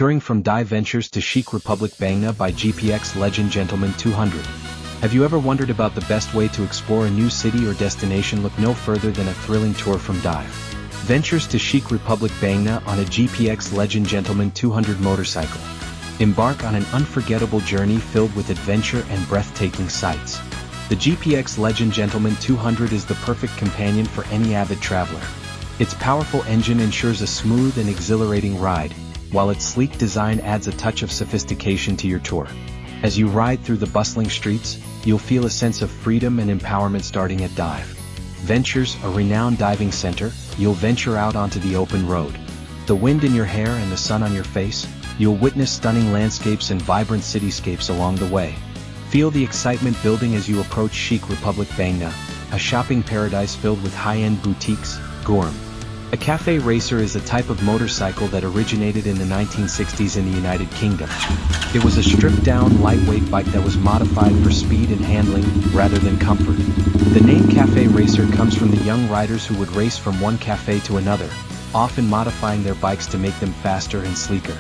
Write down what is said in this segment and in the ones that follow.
touring from Dive.VENTURES to CHIC Republic Bangna by GPX Legend Gentleman 200. Have you ever wondered about the best way to explore a new city or destination? Look no further than a thrilling tour from Dive.VENTURES to CHIC Republic Bangna on a GPX Legend Gentleman 200 motorcycle. Embark on an unforgettable journey filled with adventure and breathtaking sights. The GPX Legend Gentleman 200 is the perfect companion for any avid traveler. Its powerful engine ensures a smooth and exhilarating ride, while its sleek design adds a touch of sophistication to your tour. As you ride through the bustling streets, you'll feel a sense of freedom and empowerment. Starting at Dive.VENTURES, a renowned diving center, you'll venture out onto the open road. The wind in your hair and the sun on your face, you'll witness stunning landscapes and vibrant cityscapes along the way. Feel the excitement building as you approach CHIC Republic Bangna, a shopping paradise filled with high-end boutiques. GoPro. A cafe racer is a type of motorcycle that originated in the 1960s in the United Kingdom. It was a stripped-down, lightweight bike that was modified for speed and handling, rather than comfort. The name cafe racer comes from the young riders who would race from one cafe to another, often modifying their bikes to make them faster and sleeker.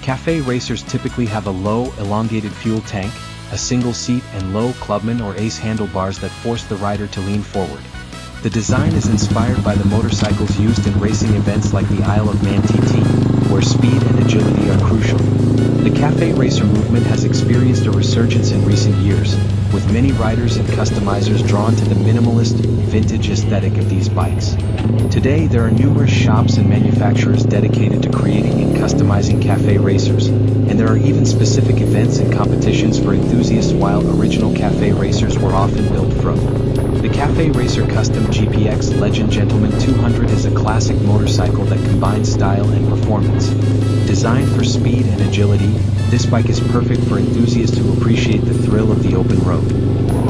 Cafe racers typically have a low, elongated fuel tank, a single seat, and low clubman or ace handlebars that force the rider to lean forward. The design is inspired by the motorcycles used in racing events like the Isle of Man TT, where speed and agility are crucial. The cafe racer movement has experienced a resurgence in recent years, with many riders and customizers drawn to the minimalist, vintage aesthetic of these bikes. Today there are numerous shops and manufacturers dedicated to creating and customizing cafe racers, and there are even specific events and competitions for enthusiasts. While original cafe racers were often built from the Cafe Racer Custom GPX Legend Gentleman 200 is a classic motorcycle that combines style and performance. Designed for speed and agility, this bike is perfect for enthusiasts who appreciate the thrill of the open road.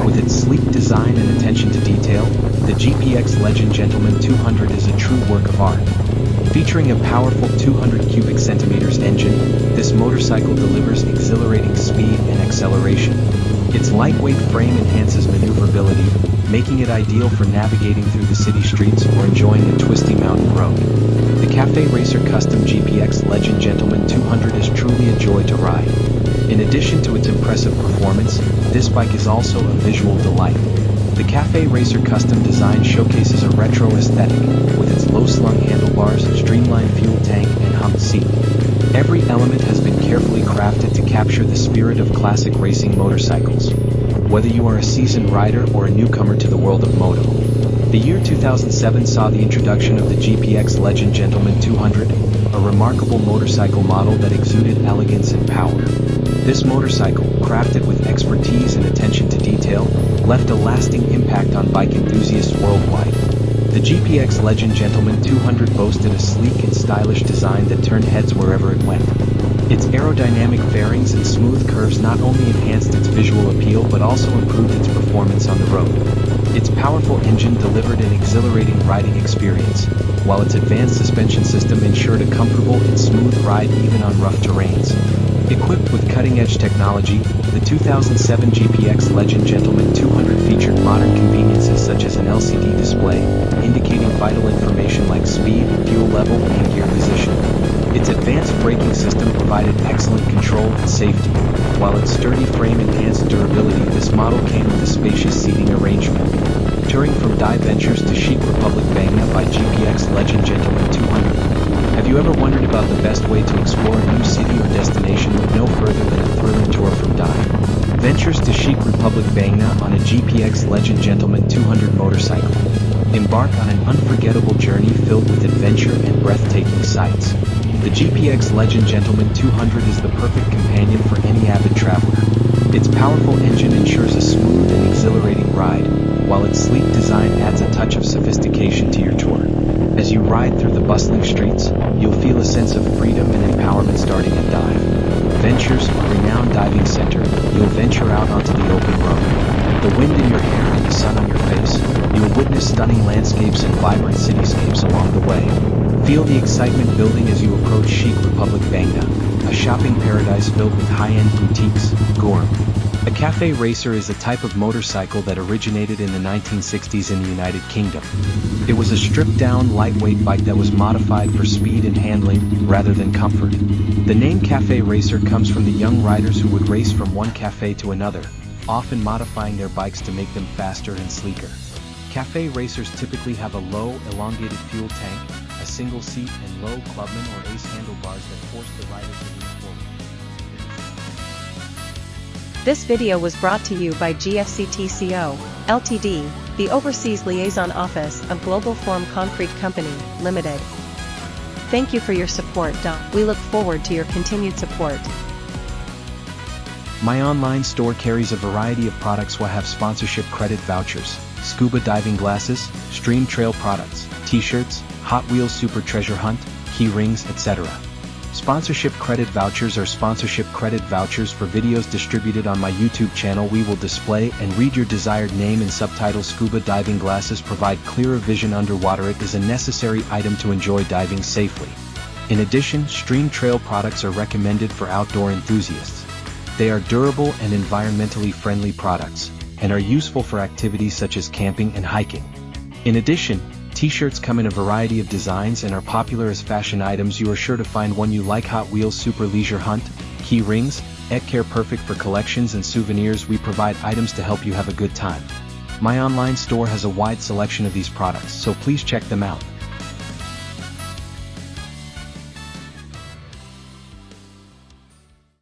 With its sleek design and attention to detail, the GPX Legend Gentleman 200 is a true work of art. Featuring a powerful 200 cubic centimeters engine, this motorcycle delivers exhilarating speed and acceleration. Its lightweight frame enhances maneuverability, making it ideal for navigating through the city streets or enjoying a twisty mountain road. The Cafe Racer Custom GPX Legend Gentleman 200 is truly a joy to ride. In addition to its impressive performance, this bike is also a visual delight. The Cafe Racer Custom design showcases a retro aesthetic, with its low-slung handlebars, streamlined fuel tank, and humped seat. Every element has been carefully crafted to capture the spirit of classic racing motorcycles. Whether you are a seasoned rider or a newcomer to the world of moto. The year 2007 saw the introduction of the GPX Legend Gentleman 200, a remarkable motorcycle model that exuded elegance and power. This motorcycle, crafted with expertise and attention to detail, left a lasting impact on bike enthusiasts worldwide. The GPX Legend Gentleman 200 boasted a sleek and stylish design that turned heads wherever it went. Its aerodynamic fairings and smooth curves not only enhanced its visual appeal but also improved its performance on the road. Its powerful engine delivered an exhilarating riding experience, while its advanced suspension system ensured a comfortable and smooth ride even on rough terrains. Equipped with cutting-edge technology, the 2007 GPX Legend Gentleman 200 featured modern conveniences such as an LCD display, indicating vital information like speed, fuel level, and gear position. Its advanced braking system provided excellent control and safety, while its sturdy frame enhanced durability. This model came with a spacious seating arrangement. Touring from Dive.VENTURES to CHIC Republic Bangna by GPX Legend Gentleman 200. Have you ever wondered about the best way to explore a new city or destination? Look no further than a thrilling tour from Dive.VENTURES to CHIC Republic Bangna on a GPX Legend Gentleman 200 motorcycle. Embark on an unforgettable journey filled with adventure and breathtaking sights. The GPX Legend Gentleman 200 is the perfect companion for any avid traveler. Its powerful engine ensures a smooth and exhilarating ride, while its sleek design adds a touch of sophistication to your tour. As you ride through the bustling streets, you'll feel a sense of freedom and empowerment. Starting at Dive.VENTURES, a renowned diving center, you'll venture out onto the open road. The wind in your hair and the sun on your face, you'll witness stunning landscapes and vibrant cityscapes along the way. Feel the excitement building as you approach CHIC Republic Bangna, a shopping paradise filled with high-end boutiques. GoPro. A A cafe racer is a type of motorcycle that originated in the 1960s in the United Kingdom. It was a stripped-down, lightweight bike that was modified for speed and handling, rather than comfort. The name cafe racer comes from the young riders who would race from one cafe to another, often modifying their bikes to make them faster and sleeker. Cafe racers typically have a low, elongated fuel tank, a single seat, and low clubman or ace handlebars that force the rider to lean forward. This video was brought to you by GFCTCO, Ltd., the Overseas Liaison Office of Global Form Concrete Company, Limited. Thank you for your support. We look forward to your continued support. My online store carries a variety of products. Will have sponsorship credit vouchers, scuba diving glasses, stream trail products, t-shirts, Hot Wheels Super Treasure Hunt, key rings, etc. Sponsorship credit vouchers are sponsorship credit vouchers for videos distributed on my YouTube channel. We will display and read your desired name and subtitle. Scuba diving glasses provide clearer vision underwater. It is a necessary item to enjoy diving safely. In addition, stream trail products are recommended for outdoor enthusiasts. They are durable and environmentally friendly products, and are useful for activities such as camping and hiking. In addition, t-shirts come in a variety of designs and are popular as fashion items. You are sure to find one you like. Hot Wheels Super Leisure Hunt, key rings, care perfect for collections and souvenirs. We provide items to help you have a good time. My online store has a wide selection of these products, so please check them out.